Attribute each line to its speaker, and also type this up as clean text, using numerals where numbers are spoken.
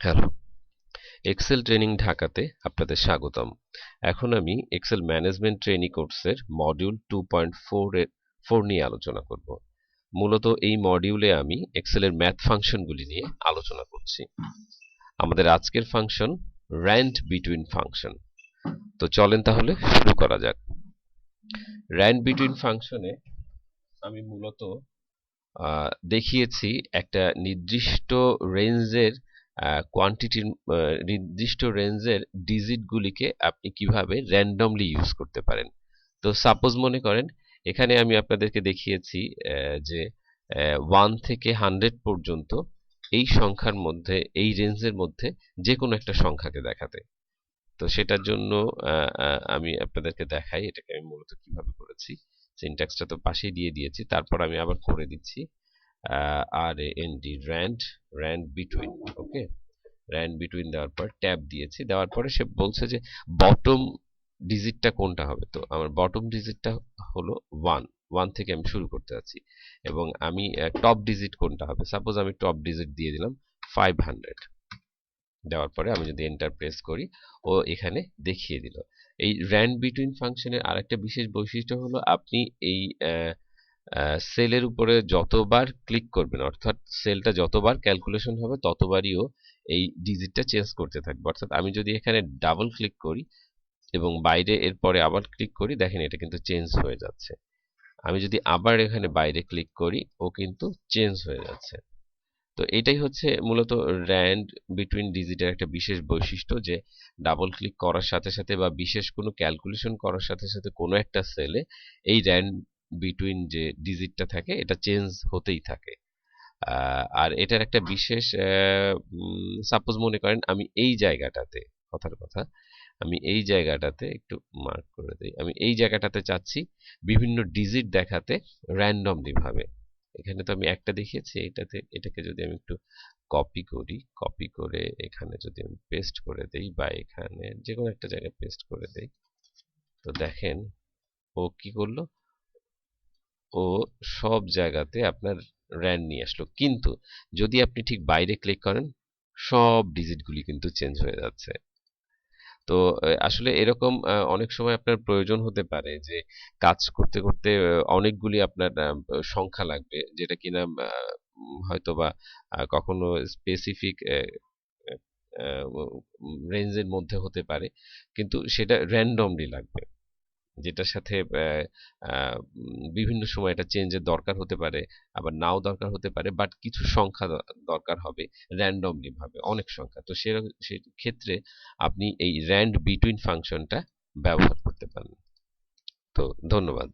Speaker 1: Hello, Excel training ঢাকাতে আপনাদের স্বাগতম। এখন আমি এক্সেল ম্যানেজমেন্ট ট্রেনিং কোর্সের মডিউল 2.4 নিয়ে আলোচনা করব। মূলত এই মডিউলে আমি এক্সেলের ম্যাথ ফাংশনগুলি নিয়ে আলোচনা করছি। আমাদের আজকের ফাংশন র্যান্ড বিটুইন ফাংশন। তো চলেন তাহলে শুরু করা যাক। র্যান্ড বিটুইন ফাংশনে আমি মূলত দেখিয়েছি একটা নির্দিষ্ট রেঞ্জের কোয়ান্টিটির নির্দিষ্ট রেঞ্জের ডিজিটগুলিকে আপনি কিভাবে র্যান্ডমলি ইউজ করতে পারেন। তো সাপোজ মনে করেন এখানে আমি আপনাদেরকে দেখিয়েছি যে 1 থেকে 100 পর্যন্ত এই সংখ্যার মধ্যে এই রেঞ্জের মধ্যে যে কোনো একটা সংখ্যাকে দেখাতে। তো সেটার জন্য আমি আপনাদেরকে দেখাই এটাকে আমি মূলত কিভাবে করেছি। সিনট্যাক্সটা তো পাশেই দিয়ে দিয়েছি, তারপর আমি আবার করে দিচ্ছি র্যান্ড বিটুইন। ওকে, র্যান্ড বিটুইন দেওয়ার পর ট্যাব দিয়েছি, দেওয়ার পরে সে বলছে যে বটম ডিজিটটা কোনটা হবে। তো আমার বটম ডিজিটটা হলো 1 1 থেকে আমি শুরু করতে যাচ্ছি, এবং আমি টপ ডিজিট কোনটা হবে, সাপোজ আমি টপ ডিজিট দিয়ে দিলাম 500। দেওয়ার পরে আমি যদি এন্টার প্রেস করি, ও এখানে দেখিয়ে দিল। এই র্যান্ড বিটুইন ফাংশনের আরেকটা বিশেষ বৈশিষ্ট্য হলো আপনি এই সেলের উপরে যতবার ক্লিক করবেন, অর্থাৎ সেলটা যতবার ক্যালকুলেশন হবে ততবারই ও এই ডিজিটটা চেঞ্জ করতে থাকবে। অর্থাৎ আমি যদি এখানে ডাবল ক্লিক করি এবং বাইরে এরপরে আবার ক্লিক করি, দেখেন এটা কিন্তু চেঞ্জ হয়ে যাচ্ছে। আমি যদি আবার এখানে বাইরে ক্লিক করি, ও কিন্তু চেঞ্জ হয়ে যাচ্ছে। তো এটাই হচ্ছে মূলত র্যান্ড বিটুইন ডিজিটের একটা বিশেষ বৈশিষ্ট্য, যে ডাবল ক্লিক করার সাথে সাথে বা বিশেষ কোনো ক্যালকুলেশন করার সাথে সাথে কোনো একটা সেলে এই র্যান্ড বিটুইন যে ডিজিটটা থাকে এটা চেঞ্জ হতেই থাকে। আর এটার একটা বিশেষ সাপোজ মনে করেন আমি এই জায়গাটাতে, কথার কথা আমি এই জায়গাটাতে একটু মার্ক করে দিই, আমি এই জায়গাটাতে চাচ্ছি বিভিন্ন ডিজিট দেখাতে র্যান্ডমলি ভাবে। এখানে তো আমি একটা দেখিয়েছি, এটাকে যদি আমি একটু কপি করি, কপি করে এখানে যদি আমি পেস্ট করে দেই বা এখানে যে কোনো একটা জায়গায় পেস্ট করে দেই, তো দেখেন ও কি করলো, ও সব জায়গাতে আপনার র্যান্ড নিয়ে আসলো। কিন্তু যদি আপনি ঠিক বাইরে ক্লিক করেন, সব ডিজিটগুলি কিন্তু চেঞ্জ হয়ে যাচ্ছে। তো আসলে এরকম অনেক সময় আপনার প্রয়োজন হতে পারে যে কাজ করতে করতে অনেকগুলি আপনার সংখ্যা লাগবে, যেটা কিনা হয়তোবা কখনো স্পেসিফিক রেঞ্জের মধ্যে হতে পারে, কিন্তু সেটা র্যান্ডমলি লাগবে, যেটার সাথে বিভিন্ন সময় এটা চেঞ্জের দরকার হতে পারে, আবার নাও দরকার হতে পারে, বাট কিছু সংখ্যা দরকার হবে র্যান্ডমলি ভাবে, অনেক সংখ্যা। তো সেই ক্ষেত্রে আপনি এই র্যান্ড বিটুইন ফাংশনটা ব্যবহার করতে পারেন। তো ধন্যবাদ।